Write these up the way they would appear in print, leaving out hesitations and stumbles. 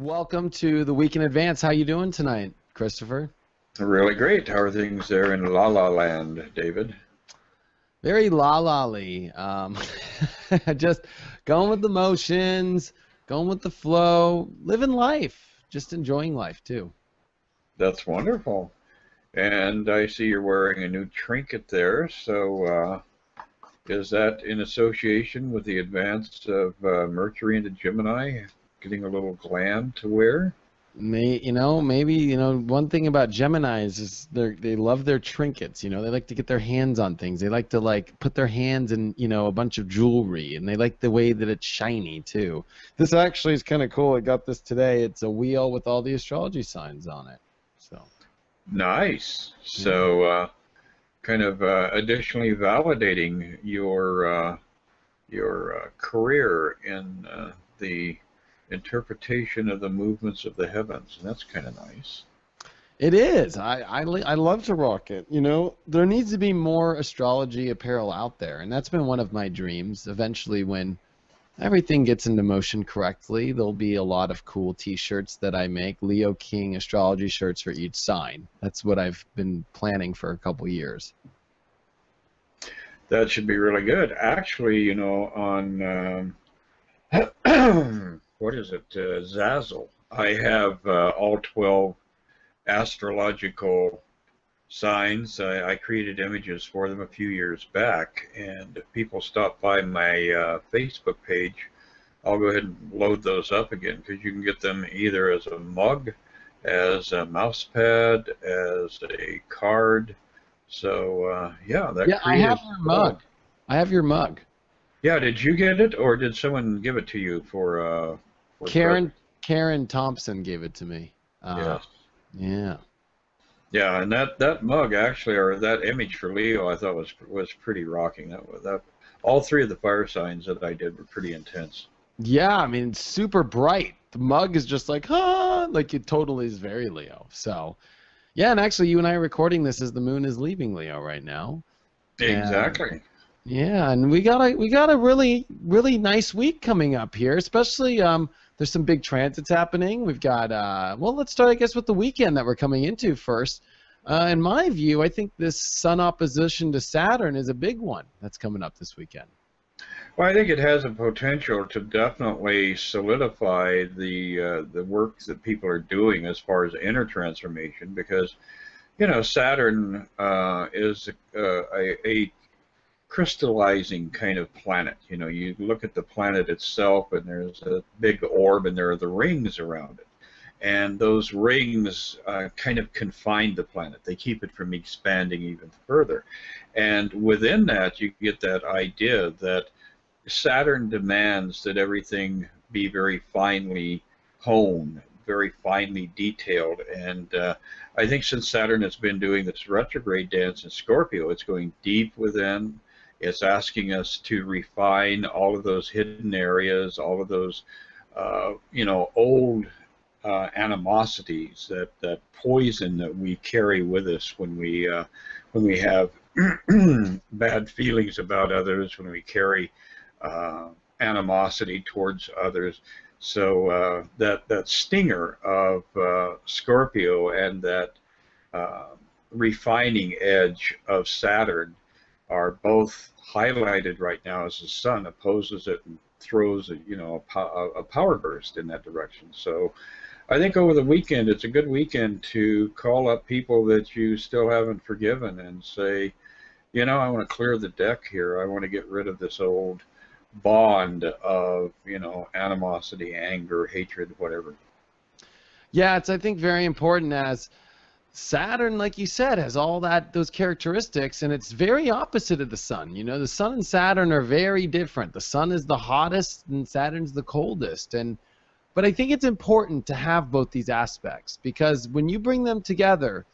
welcome to the Week in Advance. How you doing tonight, Christopher? Really great. How are things there in La La Land, David? Very la-la-ly. Just going with the motions, going with the flow, living life, just enjoying life, too. That's wonderful. And I see you're wearing a new trinket there, so is that in association with the advance of Mercury into Gemini, getting a little glam to wear? Maybe one thing about Geminis is they love their trinkets. They like to get their hands on things. They like to put their hands in a bunch of jewelry, and they like the way that it's shiny too. This actually is kind of cool. I got this today. It's a wheel with all the astrology signs on it. So nice. So kind of additionally validating your career in the interpretation of the movements of the heavens, and that's kind of nice. It is. I love to rock it. There needs to be more astrology apparel out there, and that's been one of my dreams. Eventually, when everything gets into motion correctly, there'll be a lot of cool T-shirts that I make, Leo King astrology shirts for each sign. That's what I've been planning for a couple years. That should be really good. Actually, on what is it, Zazzle, I have all 12 astrological signs. I created images for them a few years back, and if people stop by my Facebook page, I'll go ahead and load those up again, because you can get them either as a mug, as a mouse pad, as a card. So yeah, I have your mug. I have your mug. Yeah, did you get it, or did someone give it to you for Karen Thompson gave it to me. Yes. Yeah. Yeah, and that mug actually, or that image for Leo, I thought was pretty rocking. That all three of the fire signs that I did were pretty intense. Yeah, I mean, it's super bright. The mug is just like it totally is very Leo. So, yeah, and actually, you and I are recording this as the moon is leaving Leo right now. Exactly. Yeah, and we got a really nice week coming up here. Especially there's some big transits happening. We've got well, let's start I guess with the weekend that we're coming into first. In my view, I think this Sun opposition to Saturn is a big one that's coming up this weekend. Well, I think it has a potential to definitely solidify the work that people are doing as far as inner transformation, because Saturn is a crystallizing kind of planet. You look at the planet itself, and there's a big orb, and there are the rings around it. And those rings kind of confine the planet. They keep it from expanding even further. And within that, you get that idea that Saturn demands that everything be very finely honed, very finely detailed. And I think since Saturn has been doing this retrograde dance in Scorpio, it's going deep within. It's asking us to refine all of those hidden areas, all of those, old animosities, that poison that we carry with us when we have bad feelings about others, when we carry animosity towards others. So that stinger of Scorpio and that refining edge of Saturn are both highlighted right now as the Sun opposes it and throws a power burst in that direction. So I think over the weekend, it's a good weekend to call up people that you still haven't forgiven and say, I want to clear the deck here. I want to get rid of this old bond of animosity, anger, hatred, whatever. Yeah, it's I think very important, as Saturn, like you said, has all those characteristics, and it's very opposite of the Sun. The Sun and Saturn are very different. The Sun is the hottest and Saturn's the coldest. But I think it's important to have both these aspects, because when you bring them together,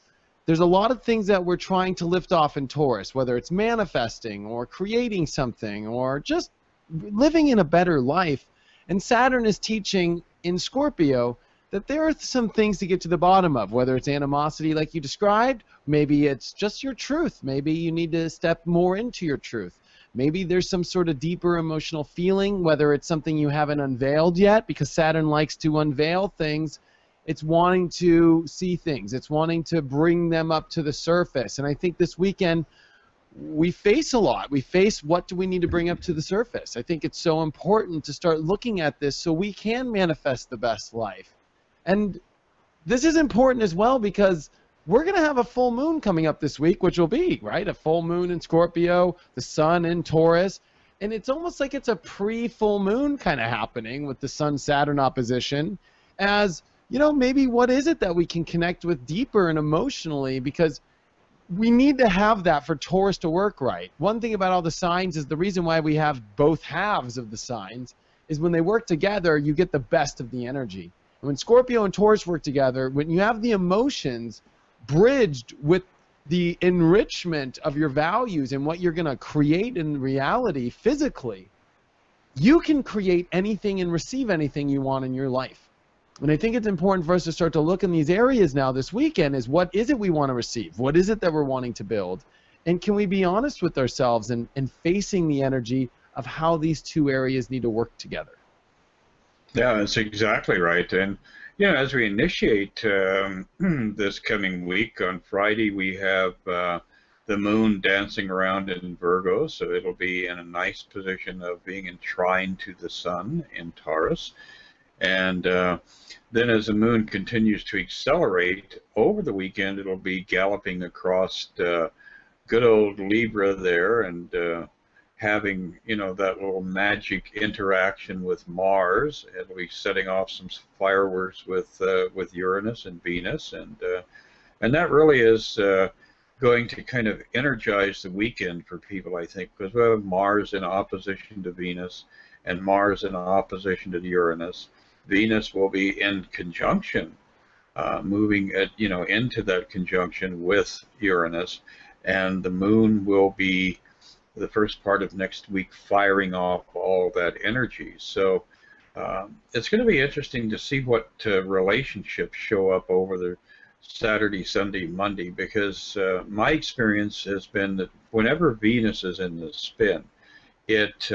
there's a lot of things that we're trying to lift off in Taurus, whether it's manifesting or creating something or just living in a better life. And Saturn is teaching in Scorpio that there are some things to get to the bottom of, whether it's animosity like you described, maybe it's just your truth, maybe you need to step more into your truth, Maybe there's some sort of deeper emotional feeling, whether it's something you haven't unveiled yet, because Saturn likes to unveil things. It's wanting to see things. It's wanting to bring them up to the surface. And I think this weekend we face a lot. We face, what do we need to bring up to the surface? I think it's so important to start looking at this so we can manifest the best life. And this is important as well because we're going to have a full moon coming up this week, which will be, right, a full moon in Scorpio, the sun in Taurus. And it's almost like it's a pre-full moon kind of happening with the Sun-Saturn opposition as, you know, maybe what is it that we can connect with deeper and emotionally, because we need to have that for Taurus to work right. One thing about all the signs is the reason why we have both halves of the signs is when they work together, you get the best of the energy. And when Scorpio and Taurus work together, when you have the emotions bridged with the enrichment of your values and what you're going to create in reality physically, you can create anything and receive anything you want in your life. And I think it's important for us to start to look in these areas now this weekend is what is it we want to receive? What is it that we're wanting to build? And can we be honest with ourselves and facing the energy of how these two areas need to work together? Yeah, that's exactly right. And, you know, as we initiate this coming week, on Friday we have the moon dancing around in Virgo, so it'll be in a nice position of being enshrined to the sun in Taurus. And then as the moon continues to accelerate over the weekend, it'll be galloping across good old Libra there and having, you know, that little magic interaction with Mars. It'll be setting off some fireworks with Uranus and Venus, and that really is going to kind of energize the weekend for people, I think, because we have Mars in opposition to Venus and Mars in opposition to Uranus. Venus will be in conjunction, moving into that conjunction with Uranus, and the moon will be the first part of next week firing off all that energy. So it's going to be interesting to see what relationships show up over the Saturday, Sunday, Monday, because my experience has been that whenever Venus is in the spin, it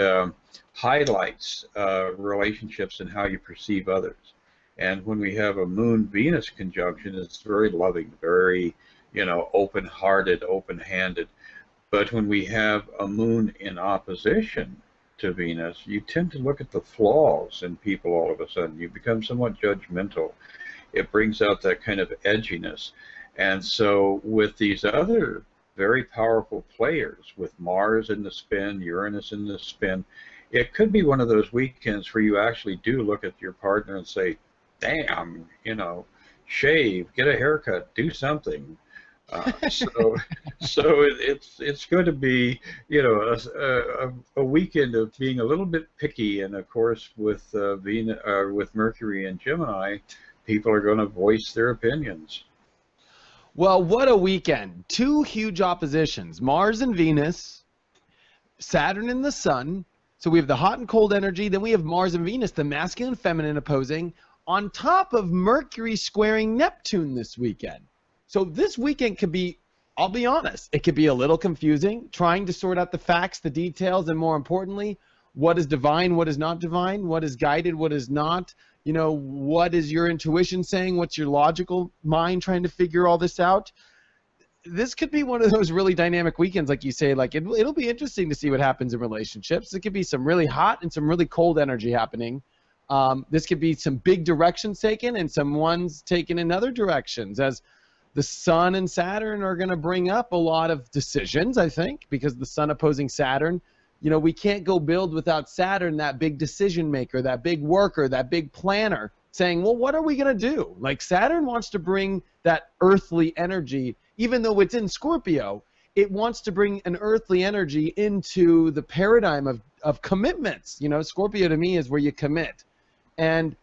highlights relationships and how you perceive others. And when we have a Moon-Venus conjunction, it's very loving, very, you know, open-hearted, open-handed. But when we have a moon in opposition to Venus, you tend to look at the flaws in people all of a sudden. You become somewhat judgmental. It brings out that kind of edginess. And so with these other very powerful players, with Mars in the spin, Uranus in the spin, it could be one of those weekends where you actually do look at your partner and say, damn, you know, shave, get a haircut, do something. So it's going to be, you know, a weekend of being a little bit picky, and of course with Venus, with Mercury and Gemini, people are going to voice their opinions. Well, what a weekend! Two huge oppositions: Mars and Venus, Saturn and the Sun. So we have the hot and cold energy. Then we have Mars and Venus, the masculine and feminine opposing, on top of Mercury squaring Neptune this weekend. So this weekend could be, I'll be honest, it could be a little confusing, trying to sort out the facts, the details, and more importantly, what is divine, what is not divine, what is guided, what is not. You know, what is your intuition saying? What's your logical mind trying to figure all this out? This could be one of those really dynamic weekends, like you say. Like it'll be interesting to see what happens in relationships. It could be some really hot and some really cold energy happening. This could be some big directions taken and some ones taken in other directions, as the Sun and Saturn are going to bring up a lot of decisions, I think, because the Sun opposing Saturn. You know, we can't go build without Saturn, that big decision maker, that big worker, that big planner, saying, well, what are we going to do? Like, Saturn wants to bring that earthly energy, even though it's in Scorpio, it wants to bring an earthly energy into the paradigm of commitments. You know, Scorpio to me is where you commit. And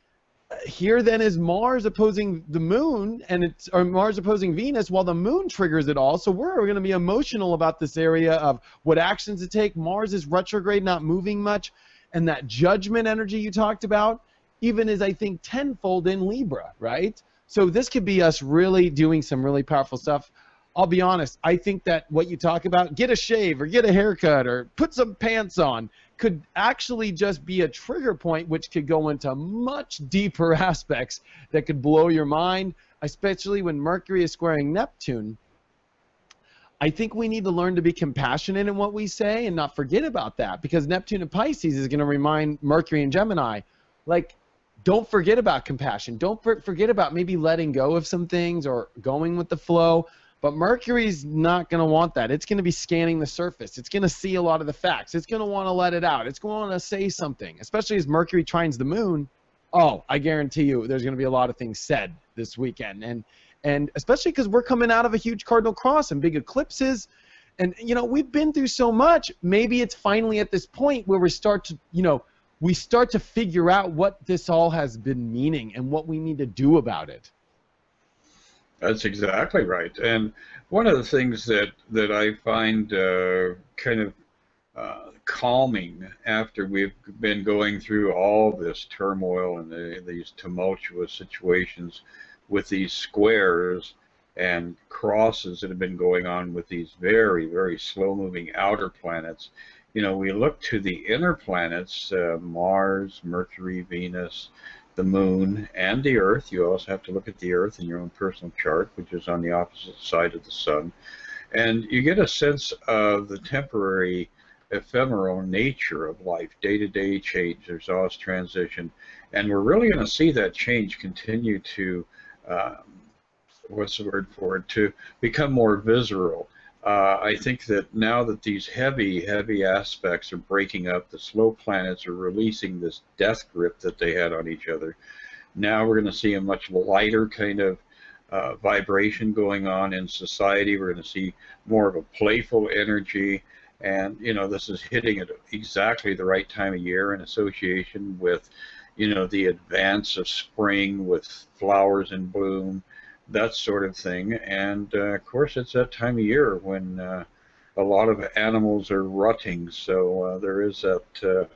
here then is Mars opposing the moon, and or Mars opposing Venus, while the moon triggers it all. So we're going to be emotional about this area of what actions to take. Mars is retrograde, not moving much, and that judgment energy you talked about even is, I think, tenfold in Libra, right? So this could be us really doing some really powerful stuff. I'll be honest, I think that what you talk about, get a shave or get a haircut or put some pants on, could actually just be a trigger point, which could go into much deeper aspects that could blow your mind, especially when Mercury is squaring Neptune. I think we need to learn to be compassionate in what we say and not forget about that, because Neptune and Pisces is going to remind Mercury and Gemini, like, don't forget about compassion. Don't forget about maybe letting go of some things or going with the flow. But Mercury's not going to want that. It's going to be scanning the surface. It's going to see a lot of the facts. It's going to want to let it out. It's going to want to say something, especially as Mercury trines the moon. Oh, I guarantee you there's going to be a lot of things said this weekend. And especially because we're coming out of a huge cardinal cross and big eclipses. And, you know, we've been through so much. Maybe it's finally at this point where we start to figure out what this all has been meaning and what we need to do about it. That's exactly right. And one of the things that I find kind of calming after we've been going through all this turmoil and these tumultuous situations with these squares and crosses that have been going on with these very, very slow-moving outer planets, you know, we look to the inner planets, Mars, Mercury, Venus, the moon, and the Earth. You also have to look at the Earth in your own personal chart, which is on the opposite side of the sun. And you get a sense of the temporary, ephemeral nature of life, day-to-day change. There's always transition. And we're really going to see that change continue to, what's the word for it, to become more visceral. I think that now that these heavy, heavy aspects are breaking up, the slow planets are releasing this death grip that they had on each other. Now we're going to see a much lighter kind of vibration going on in society. We're going to see more of a playful energy. And, you know, this is hitting at exactly the right time of year in association with, you know, the advance of spring with flowers in bloom, that sort of thing. And of course it's that time of year when a lot of animals are rutting, so there is that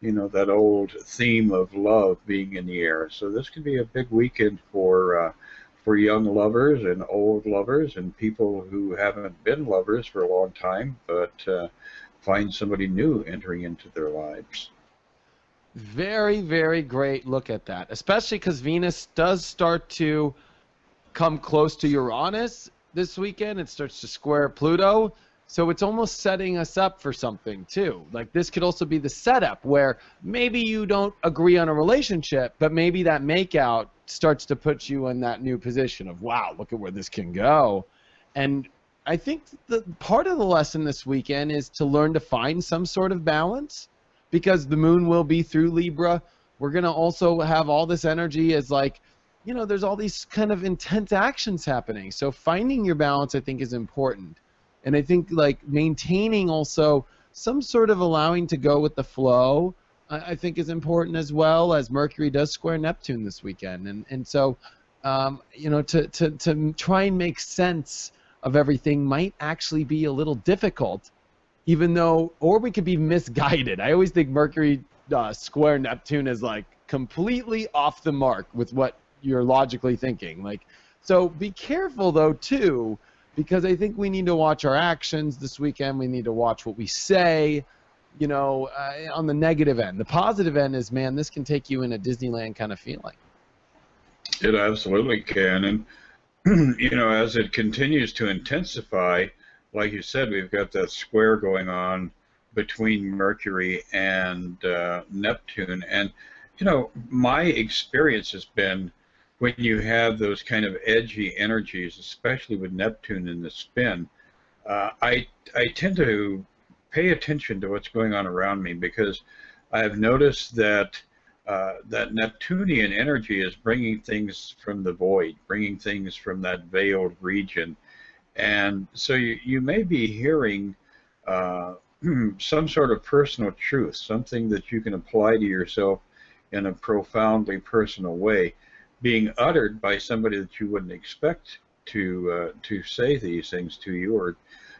you know, that old theme of love being in the air. So this could be a big weekend for young lovers and old lovers and people who haven't been lovers for a long time but find somebody new entering into their lives. Very, very great look at that, especially because Venus does start to come close to Uranus this weekend. It starts to square Pluto, so it's almost setting us up for something too. Like, this could also be the setup where maybe you don't agree on a relationship, but maybe that makeout starts to put you in that new position of, wow, look at where this can go. And I think the part of the lesson this weekend is to learn to find some sort of balance, because the moon will be through Libra. We're going to also have all this energy as, like, you know, there's all these kind of intense actions happening. So finding your balance, I think, is important. And I think, like, maintaining also some sort of allowing to go with the flow, I think, is important, as well, as Mercury does square Neptune this weekend. And so, you know, to try and make sense of everything might actually be a little difficult, even though, or we could be misguided. I always think Mercury square Neptune is, like, completely off the mark with what you're logically thinking. Like, so be careful though too, because I think we need to watch our actions this weekend. We need to watch what we say, you know, on the negative end. The positive end is, man, this can take you in a Disneyland kind of feeling. It absolutely can. And you know, as it continues to intensify, like you said, we've got that square going on between Mercury and Neptune. And you know, my experience has been, when you have those kind of edgy energies, especially with Neptune in the spin, I tend to pay attention to what's going on around me, because I have noticed that that Neptunian energy is bringing things from the void, bringing things from that veiled region. And so you may be hearing some sort of personal truth, something that you can apply to yourself in a profoundly personal way, being uttered by somebody that you wouldn't expect to say these things to you, or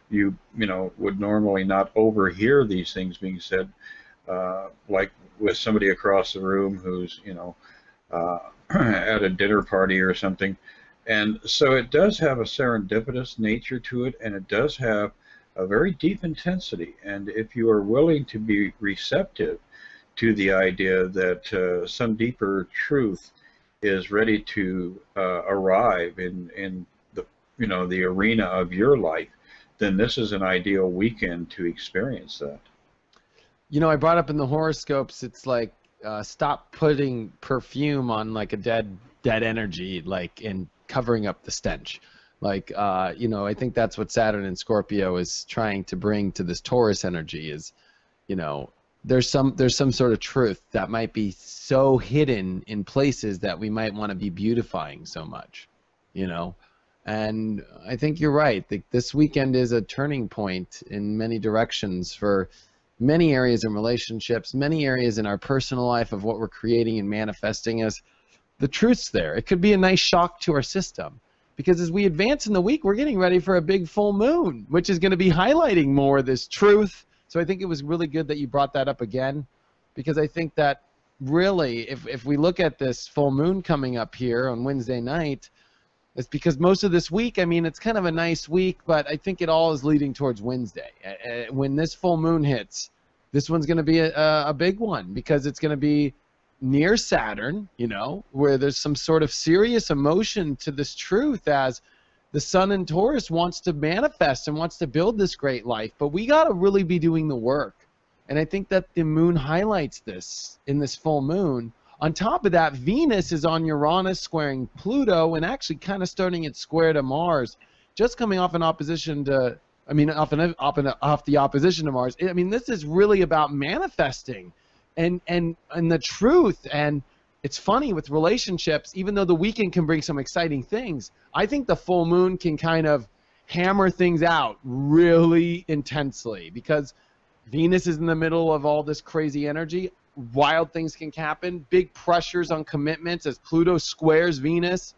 you know, would normally not overhear these things being said, like with somebody across the room who's, you know, at a dinner party or something, And so it does have a serendipitous nature to it, and it does have a very deep intensity. And if you are willing to be receptive to the idea that some deeper truth is ready to arrive in the the arena of your life, then this is an ideal weekend to experience that. You know, I brought up in the horoscopes, it's like stop putting perfume on like a dead energy, like and covering up the stench. Like you know, I think that's what Saturn and Scorpio is trying to bring to this Taurus energy is, you know, there's some sort of truth that might be so hidden in places that we might want to be beautifying so much, you know. And I think you're right. This weekend is a turning point in many directions for many areas in relationships, many areas in our personal life of what we're creating and manifesting as the truth's there. It could be a nice shock to our system because as we advance in the week, we're getting ready for a big full moon, which is going to be highlighting more of this truth. So I think it was really good that you brought that up again because I think that really if we look at this full moon coming up here on Wednesday night, it's because most of this week, I mean, it's kind of a nice week, but I think it all is leading towards Wednesday. When this full moon hits, this one's going to be a big one because it's going to be near Saturn, you know, where there's some sort of serious emotion to this truth as the sun in Taurus wants to manifest and wants to build this great life, but we got to really be doing the work. And I think that the moon highlights this in this full moon. On top of that, Venus is on Uranus squaring Pluto and actually kind of starting its square to Mars, just coming off an opposition to, I mean, off the opposition to Mars. I mean, this is really about manifesting and the truth. And it's funny with relationships, even though the weekend can bring some exciting things, I think the full moon can kind of hammer things out really intensely because Venus is in the middle of all this crazy energy. Wild things can happen, big pressures on commitments as Pluto squares Venus.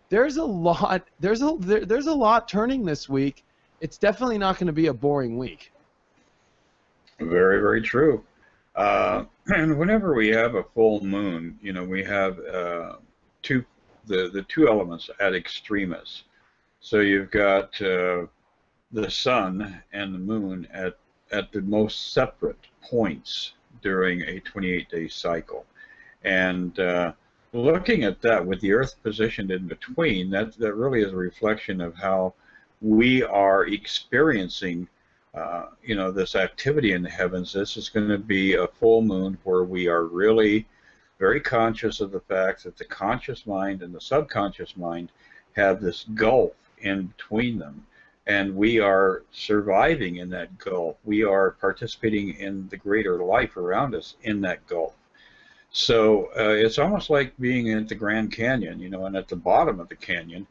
There's a lot turning this week. It's definitely not going to be a boring week. Very, very true. And whenever we have a full moon, we have the two elements at extremis. So you've got the sun and the moon at the most separate points during a 28-day cycle. And looking at that with the Earth positioned in between, that really is a reflection of how we are experiencing this activity in the heavens. This is going to be a full moon where we are really very conscious of the fact that the conscious mind and the subconscious mind have this gulf in between them. And we are surviving in that gulf. We are participating in the greater life around us in that gulf. So it's almost like being at the Grand Canyon, and at the bottom of the canyon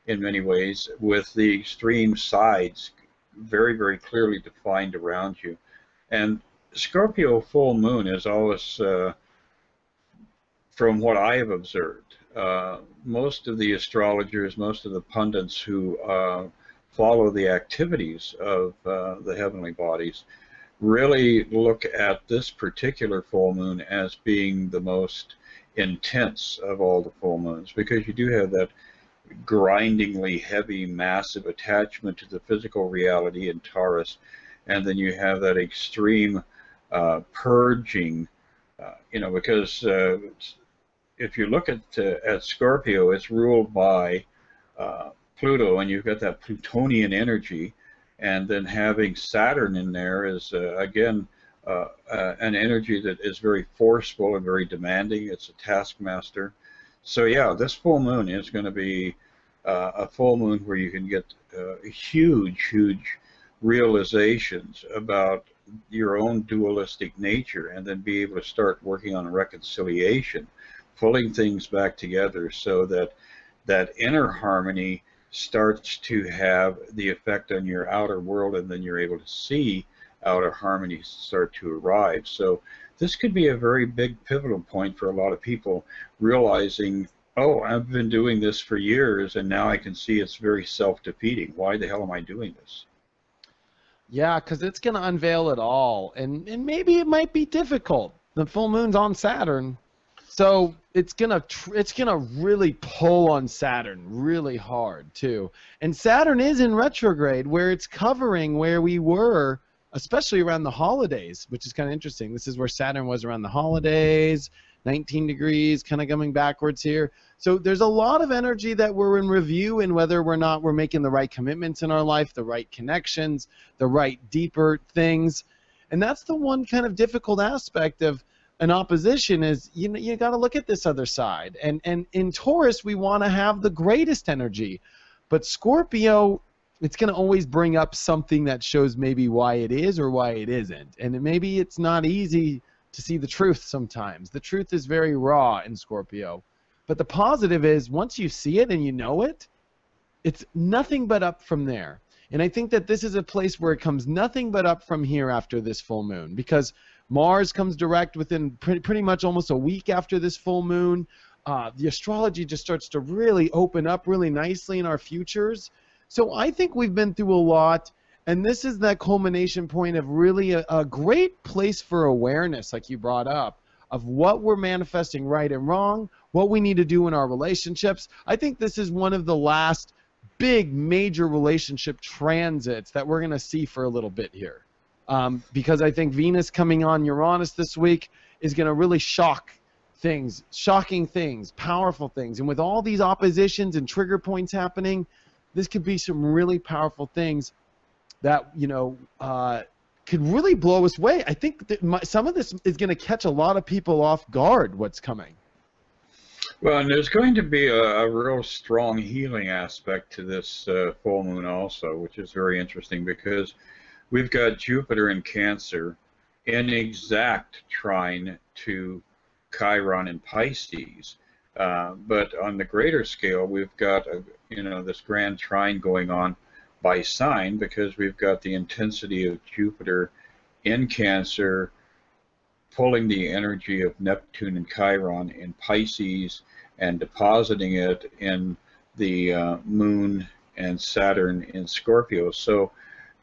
in many ways with the extreme sides very, very clearly defined around you. And Scorpio full moon is always, from what I have observed, most of the astrologers, most of the pundits who follow the activities of the heavenly bodies really look at this particular full moon as being the most intense of all the full moons, because you do have that grindingly heavy, massive attachment to the physical reality in Taurus, and then you have that extreme purging, because if you look at Scorpio, it's ruled by Pluto, and you've got that Plutonian energy, and then having Saturn in there is again an energy that is very forceful and very demanding. It's a taskmaster. So yeah, this full moon is going to be a full moon where you can get huge realizations about your own dualistic nature, and then be able to start working on reconciliation, pulling things back together so that inner harmony starts to have the effect on your outer world, and then you're able to see outer harmony start to arrive. So this could be a very big pivotal point for a lot of people, realizing, oh, I've been doing this for years, and now I can see it's very self-defeating. Why the hell am I doing this? Yeah, because it's going to unveil it all, and maybe it might be difficult. The full moon's on Saturn. So it's gonna really pull on Saturn really hard too. And Saturn is in retrograde, where it's covering where we were, especially around the holidays, which is kind of interesting. This is where Saturn was around the holidays, 19 degrees, kind of coming backwards here. So there's a lot of energy that we're in review, and whether we're making the right commitments in our life, the right connections, the right deeper things. And that's the one kind of difficult aspect of an opposition is, you got to look at this other side. And in Taurus, we want to have the greatest energy. But Scorpio, it's going to always bring up something that shows maybe why it is or why it isn't. And maybe it's not easy to see the truth sometimes. The truth is very raw in Scorpio. But the positive is, once you see it and you know it, it's nothing but up from there. And I think that this is a place where it comes nothing but up from here after this full moon, because Mars comes direct within pretty much almost a week after this full moon. The astrology just starts to really open up really nicely in our futures. So I think we've been through a lot, and this is that culmination point of really a great place for awareness, like you brought up, of what we're manifesting right and wrong, what we need to do in our relationships. I think this is one of the last big major relationship transits that we're going to see for a little bit here. Because I think Venus coming on Uranus this week is going to really shock things, shocking things, powerful things. And with all these oppositions and trigger points happening, this could be some really powerful things that, could really blow us away. I think that some of this is going to catch a lot of people off guard, what's coming. Well, and there's going to be a real strong healing aspect to this full moon also, which is very interesting, because we've got Jupiter in Cancer in exact trine to Chiron in Pisces. But on the greater scale, we've got this grand trine going on by sign, because we've got the intensity of Jupiter in Cancer pulling the energy of Neptune and Chiron in Pisces and depositing it in the moon and Saturn in Scorpio. So,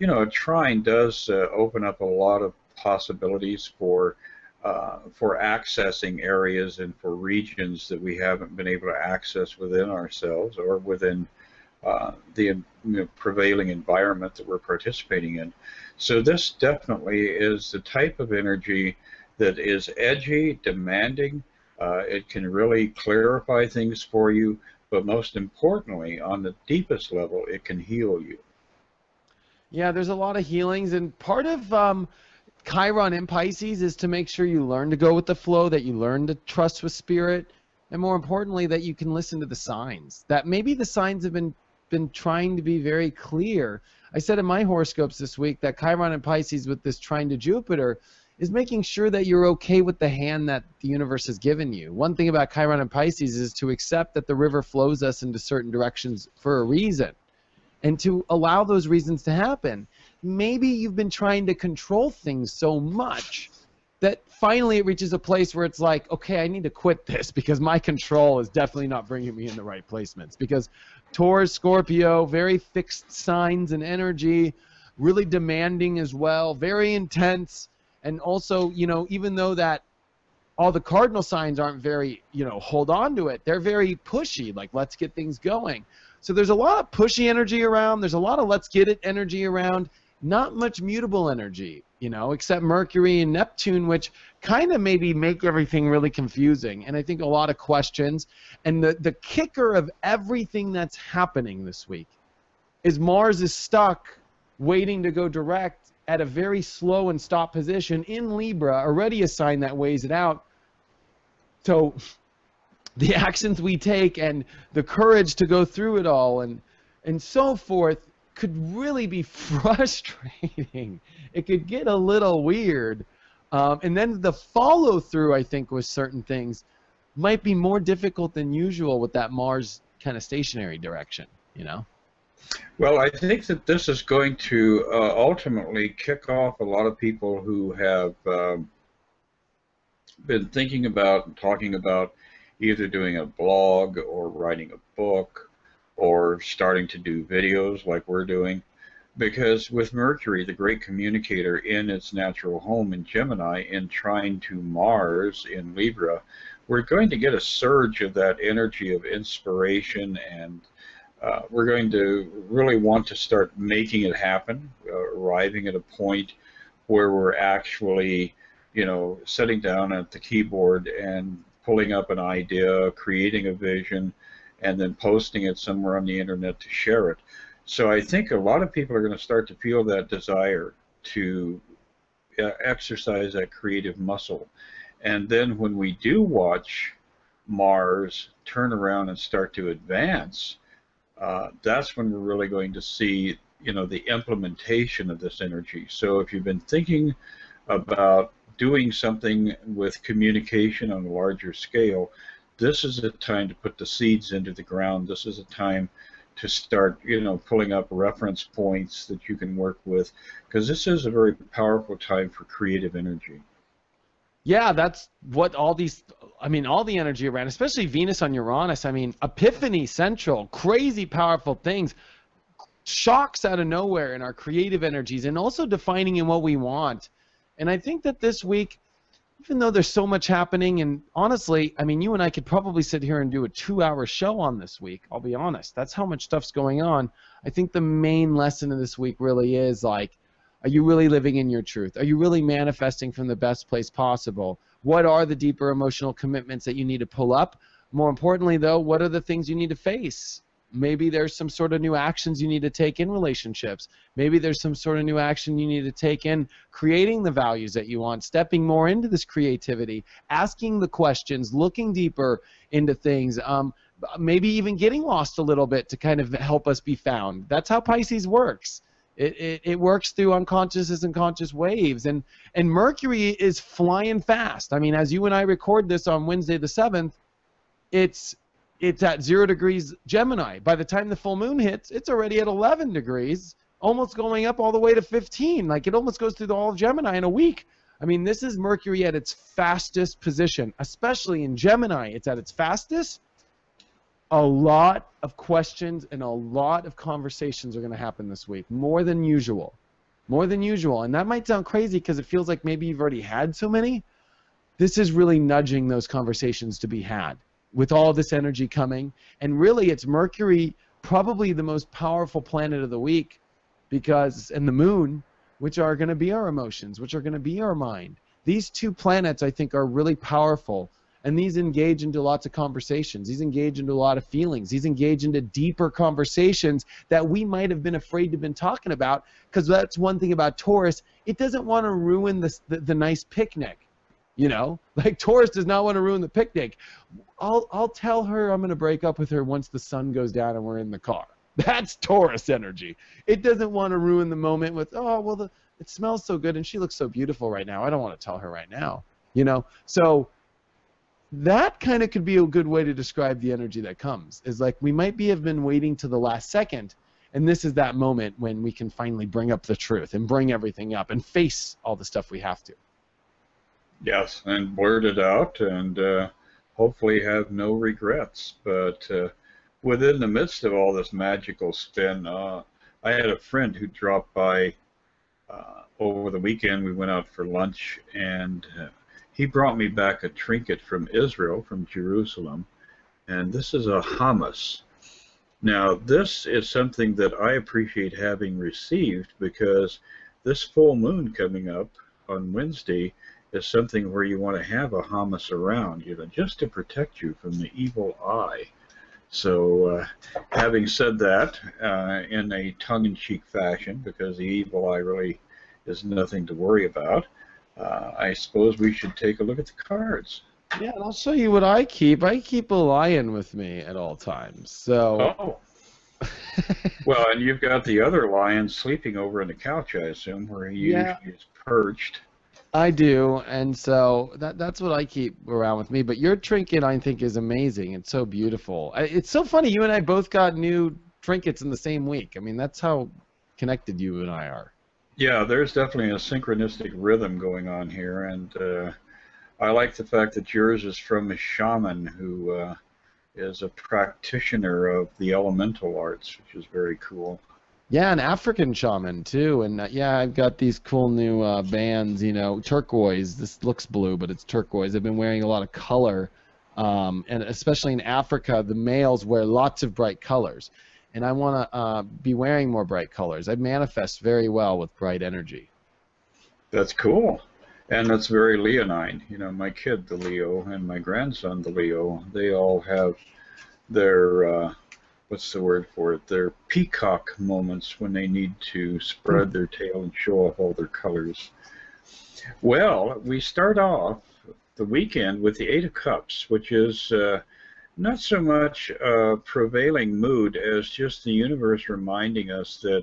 a trine does open up a lot of possibilities for accessing areas and for regions that we haven't been able to access within ourselves or within the prevailing environment that we're participating in. So this definitely is the type of energy that is edgy, demanding. It can really clarify things for you, but most importantly, on the deepest level, it can heal you. Yeah, there's a lot of healings, and part of Chiron in Pisces is to make sure you learn to go with the flow, that you learn to trust with spirit, and more importantly, that you can listen to the signs. That maybe the signs have been trying to be very clear. I said in my horoscopes this week that Chiron in Pisces with this trine to Jupiter is making sure that you're okay with the hand that the universe has given you. One thing about Chiron and Pisces is to accept that the river flows us into certain directions for a reason, and to allow those reasons to happen. Maybe you've been trying to control things so much that finally it reaches a place where it's like, okay, I need to quit this, because my control is definitely not bringing me in the right placements. Because Taurus, Scorpio, very fixed signs and energy, really demanding as well, very intense. And also, even though that all the cardinal signs aren't very, hold on to it, they're very pushy, like let's get things going. So there's a lot of pushy energy around. There's a lot of let's get it energy around. Not much mutable energy, except Mercury and Neptune, which kind of maybe make everything really confusing. And I think a lot of questions. And the kicker of everything that's happening this week is Mars is stuck waiting to go direct at a very slow and stop position in Libra, already a sign that weighs it out. So the actions we take and the courage to go through it all and so forth could really be frustrating. It could get a little weird. And then the follow through, I think, with certain things might be more difficult than usual with that Mars kind of stationary direction, Well, I think that this is going to ultimately kick off a lot of people who have been thinking about and talking about either doing a blog or writing a book or starting to do videos like we're doing. because with Mercury, the great communicator, in its natural home in Gemini, in trine to Mars in Libra, we're going to get a surge of that energy of inspiration, and we're going to really want to start making it happen, arriving at a point where we're actually, sitting down at the keyboard and pulling up an idea, creating a vision, and then posting it somewhere on the internet to share it. So I think a lot of people are going to start to feel that desire to exercise that creative muscle. And then when we do watch Mars turn around and start to advance, that's when we're really going to see, the implementation of this energy. So if you've been thinking about doing something with communication on a larger scale, this is a time to put the seeds into the ground. This is a time to start, pulling up reference points that you can work with, because this is a very powerful time for creative energy. Yeah, that's what all these, all the energy around, especially Venus on Uranus. Epiphany central, crazy powerful things, shocks out of nowhere in our creative energies, and also defining in what we want. And I think that this week, even though there's so much happening, and honestly, you and I could probably sit here and do a 2-hour show on this week. I'll be honest. That's how much stuff's going on. I think the main lesson of this week really is, like, are you really living in your truth? Are you really manifesting from the best place possible? What are the deeper emotional commitments that you need to pull up? More importantly, though, what are the things you need to face? Maybe there's some sort of new actions you need to take in relationships. Maybe there's some sort of new action you need to take in creating the values that you want, stepping more into this creativity, asking the questions, looking deeper into things, maybe even getting lost a little bit to kind of help us be found. That's how Pisces works. It works through unconscious and conscious waves, and Mercury is flying fast. As you and I record this on Wednesday the 7th, it's at 0 degrees Gemini. By the time the full moon hits, it's already at 11 degrees, almost going up all the way to 15. Like, it almost goes through the all of Gemini in a week. This is Mercury at its fastest position, especially in Gemini. It's at its fastest. A lot of questions and a lot of conversations are going to happen this week, more than usual. More than usual. And that might sound crazy because it feels like maybe you've already had so many. This is really nudging those conversations to be had with all this energy coming. And really, it's Mercury, probably the most powerful planet of the week, and the moon, which are going to be our emotions, which are going to be our mind. These two planets, I think, are really powerful. And these engage into lots of conversations. These engage into a lot of feelings. These engage into deeper conversations that we might have been afraid to have been talking about, because that's one thing about Taurus. It doesn't want to ruin the nice picnic. Like, Taurus does not want to ruin the picnic. I'll tell her I'm going to break up with her once the sun goes down and we're in the car. That's Taurus energy. It doesn't want to ruin the moment with, it smells so good and she looks so beautiful right now. I don't want to tell her right now. So that kind of could be a good way to describe the energy that comes, is like we might have been waiting to the last second, and this is that moment when we can finally bring up the truth and bring everything up and face all the stuff we have to. Yes, and blurt it out, and hopefully have no regrets. But within the midst of all this magical spin, I had a friend who dropped by over the weekend. We went out for lunch, and he brought me back a trinket from Israel, from Jerusalem, and this is a hummus. Now, this is something that I appreciate having received, because this full moon coming up on Wednesday is something where you want to have a hummus around, just to protect you from the evil eye. So, having said that, in a tongue-in-cheek fashion, because the evil eye really is nothing to worry about, I suppose we should take a look at the cards. Yeah, and I'll show you what I keep. I keep a lion with me at all times. So. Oh. Well, and you've got the other lion sleeping over on the couch, I assume, where he usually is perched. I do, and so that's what I keep around with me. But your trinket, I think, is amazing. It's so beautiful. It's so funny. You and I both got new trinkets in the same week. That's how connected you and I are. Yeah, there's definitely a synchronistic rhythm going on here, and I like the fact that yours is from a shaman who is a practitioner of the elemental arts, which is very cool. Yeah, an African shaman too, and yeah, I've got these cool new bands. You know, turquoise. This looks blue, but it's turquoise. I've been wearing a lot of color, and especially in Africa, the males wear lots of bright colors, and I want to be wearing more bright colors. I manifest very well with bright energy. That's cool. And that's very leonine. You know, my kid, the Leo, and my grandson, the Leo, they all have their, what's the word for it, their peacock moments when they need to spread their tail and show off all their colors. Well, we start off the weekend with the Eight of Cups, which is not so much a prevailing mood as just the universe reminding us that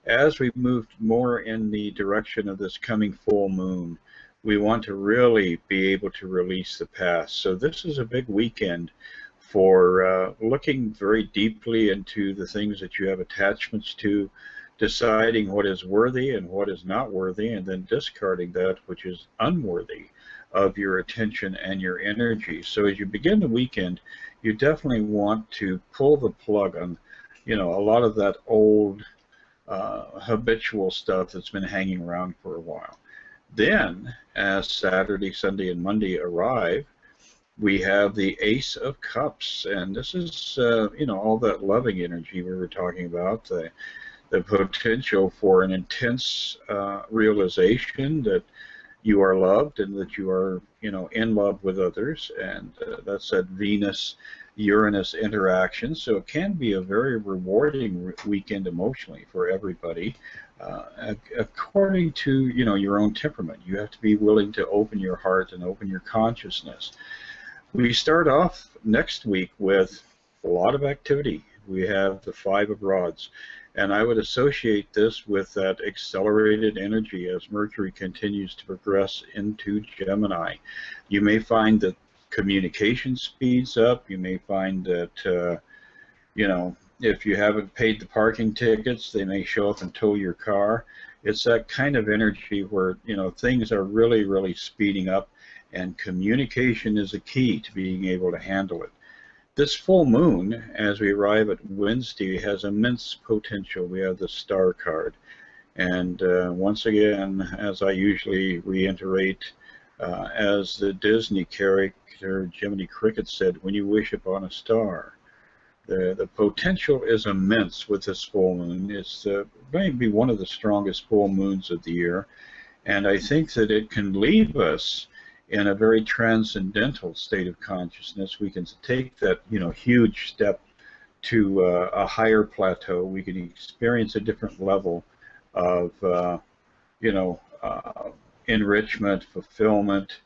as we move more in the direction of this coming full moon, we want to really be able to release the past. So this is a big weekend for looking very deeply into the things that you have attachments to, deciding what is worthy and what is not worthy, and then discarding that which is unworthy of your attention and your energy. So as you begin the weekend, you definitely want to pull the plug on, you know, a lot of that old habitual stuff that's been hanging around for a while. Then, as Saturday, Sunday, and Monday arrive, we have the Ace of Cups, and this is, you know, all that loving energy we were talking about, the potential for an intense realization that you are loved and that you are, you know, in love with others, and that's that Venus-Uranus interaction. So it can be a very rewarding weekend emotionally for everybody, according to, you know, your own temperament. You have to be willing to open your heart and open your consciousness. We start off next week with a lot of activity. We have the Five of Rods, and I would associate this with that accelerated energy as Mercury continues to progress into Gemini. You may find that communication speeds up. You may find that, you know, if you haven't paid the parking tickets, they may show up and tow your car. It's that kind of energy where, you know, things are really, really speeding up, and communication is a key to being able to handle it. This full moon, as we arrive at Wednesday, has immense potential. We have the Star card. And once again, as I usually reiterate, as the Disney character Jiminy Cricket said, when you wish upon a star. The potential is immense with this full moon. It's going to be one of the strongest full moons of the year. And I think that it can leave us in a very transcendental state of consciousness. We can take that, you know, huge step to a higher plateau. We can experience a different level of, you know, enrichment, fulfillment,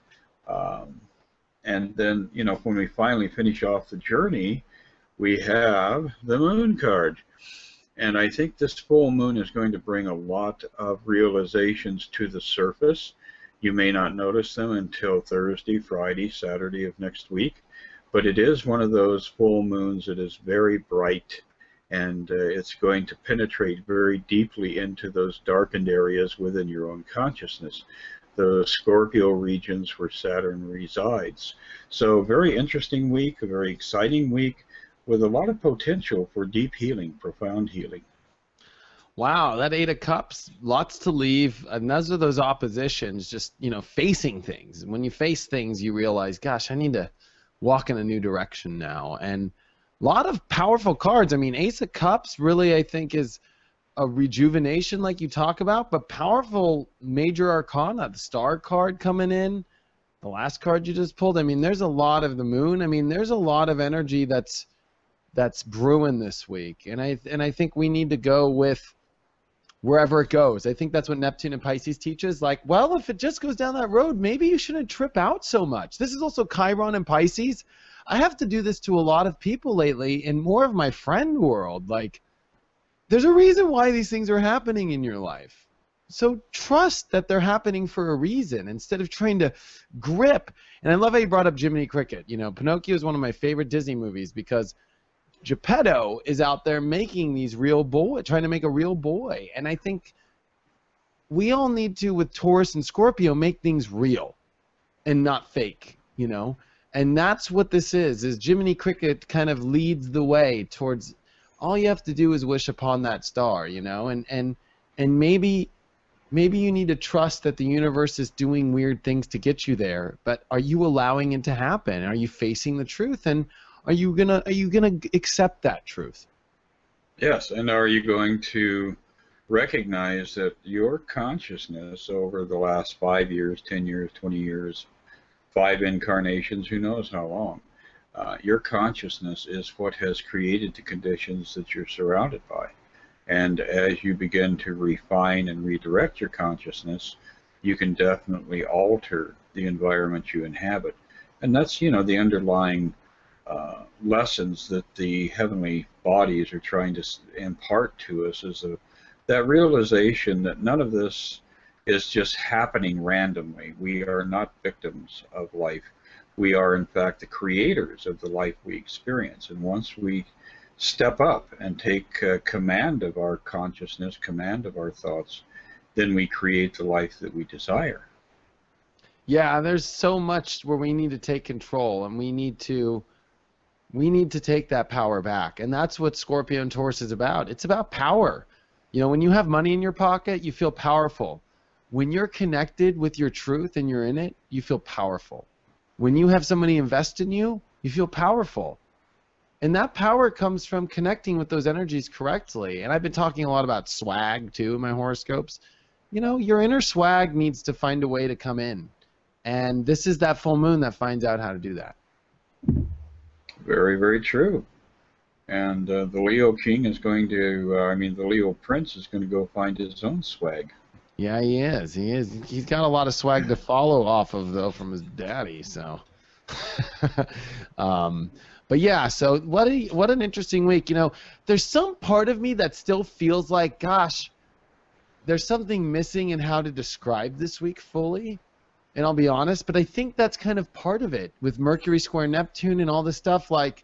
and then, you know, when we finally finish off the journey, we have the Moon card. And I think this full moon is going to bring a lot of realizations to the surface. You may not notice them until Thursday, Friday, Saturday of next week, but it is one of those full moons that is very bright, and it's going to penetrate very deeply into those darkened areas within your own consciousness, the Scorpio regions where Saturn resides. So very interesting week, a very exciting week with a lot of potential for deep healing, profound healing. Wow, that Eight of Cups, lots to leave, and those are those oppositions, just, you know, facing things. When you face things, you realize, gosh, I need to walk in a new direction now. And a lot of powerful cards. I mean, Ace of Cups really, I think, is a rejuvenation like you talk about, but powerful major arcana, the Star card coming in, the last card you just pulled. I mean, there's a lot of the moon. I mean, there's a lot of energy that's brewing this week. And I think we need to go with wherever it goes. I think that's what Neptune and Pisces teaches. Like, well, if it just goes down that road, maybe you shouldn't trip out so much. This is also Chiron and Pisces. I have to do this to a lot of people lately in more of my friend world. Like, there's a reason why these things are happening in your life. So trust that they're happening for a reason instead of trying to grip. And I love how you brought up Jiminy Cricket. You know, Pinocchio is one of my favorite Disney movies because Geppetto is out there making these real boys, trying to make a real boy. And I think we all need to, with Taurus and Scorpio, make things real and not fake, you know? And that's what this is Jiminy Cricket kind of leads the way towards all you have to do is wish upon that star, you know, and maybe you need to trust that the universe is doing weird things to get you there, but are you allowing it to happen? Are you facing the truth, and are you gonna accept that truth? Yes, and are you going to recognize that your consciousness over the last 5 years, 10 years, 20 years, 5 incarnations, who knows how long, your consciousness is what has created the conditions that you're surrounded by. And as you begin to refine and redirect your consciousness, you can definitely alter the environment you inhabit. And that's, you know, the underlying lessons that the heavenly bodies are trying to impart to us, is that realization that none of this is just happening randomly. We are not victims of life. We are, in fact, the creators of the life we experience. And once we step up and take command of our consciousness, command of our thoughts, then we create the life that we desire. Yeah, there's so much where we need to take control, and we need to take that power back. And that's what Scorpio and Taurus is about. It's about power. You know, when you have money in your pocket, you feel powerful. When you're connected with your truth and you're in it, you feel powerful. When you have somebody invest in you, you feel powerful. And that power comes from connecting with those energies correctly. And I've been talking a lot about swag too in my horoscopes. You know, your inner swag needs to find a way to come in. And this is that full moon that finds out how to do that. Very, very true. And the Leo King is going to, the Leo Prince is going to go find his own swag. Yeah, he is. He is. He's got a lot of swag to follow off of, though, from his daddy. So, but yeah. So what an interesting week. You know, there's some part of me that still feels like, gosh, there's something missing in how to describe this week fully. And I'll be honest, but I think that's kind of part of it with Mercury square Neptune and all this stuff. Like,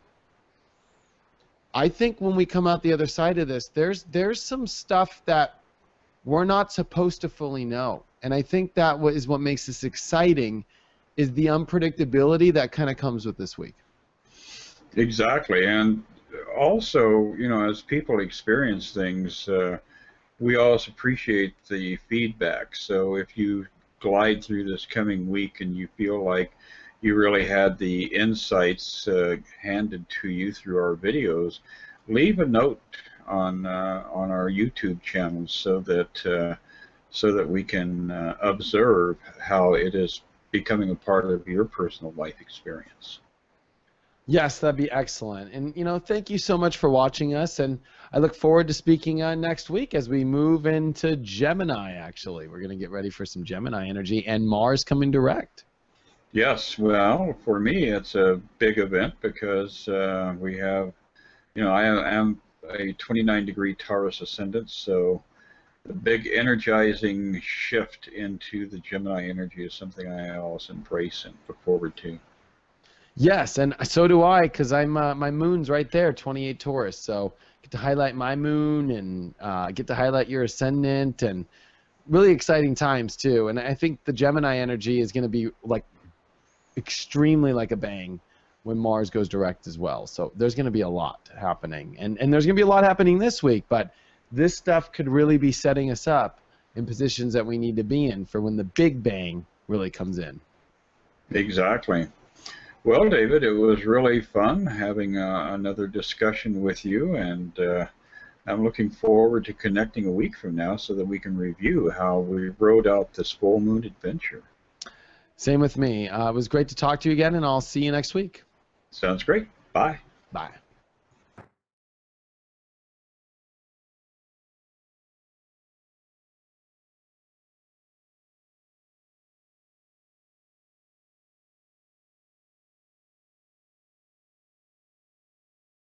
I think when we come out the other side of this, there's some stuff that we're not supposed to fully know. And I think that is what makes this exciting, is the unpredictability that kind of comes with this week. Exactly. And also, you know, as people experience things, we also appreciate the feedback. So if you glide through this coming week and you feel like you really had the insights handed to you through our videos, leave a note on our YouTube channel so that we can observe how it is becoming a part of your personal life experience. Yes, that'd be excellent. And, you know, thank you so much for watching us. And I look forward to speaking next week as we move into Gemini, actually. We're going to get ready for some Gemini energy and Mars coming direct. Yes, well, for me, it's a big event because we have, you know, I am a 29-degree Taurus ascendant, so the big energizing shift into the Gemini energy is something I always embrace and look forward to. Yes, and so do I, because I'm my moon's right there, 28 Taurus. So get to highlight my moon and get to highlight your ascendant, and really exciting times too. And I think the Gemini energy is going to be like extremely like a bang when Mars goes direct as well. So there's going to be a lot happening, and there's going to be a lot happening this week. But this stuff could really be setting us up in positions that we need to be in for when the big bang really comes in. Exactly. Well, David, it was really fun having another discussion with you, and I'm looking forward to connecting a week from now so that we can review how we rode out this full moon adventure. Same with me. It was great to talk to you again, and I'll see you next week. Sounds great. Bye. Bye.